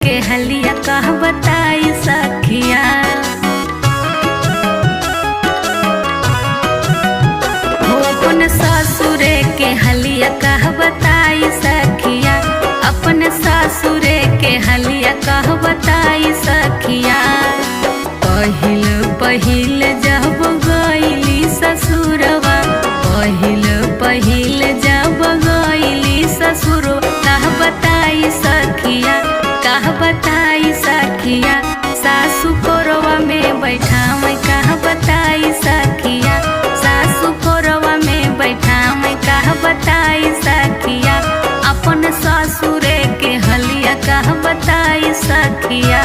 के हलिया कह बताई सखिया। हो अपन ससुरे के हलिया कह बताई सखिया, अपन ससुरे के हलिया कह बताई सखिया। पहिल पहिल जब गईली ससुरवा, पहिल पहिल जब गईली ससुर कह बताई सखिया, कह बताई सखिया। सासु कोरवा में बैठाव कह बताई सखिया, सासु कोरवा में बैठाव कह बताई सखिया। अपन ससुरे के हलिया कह बताई सखिया।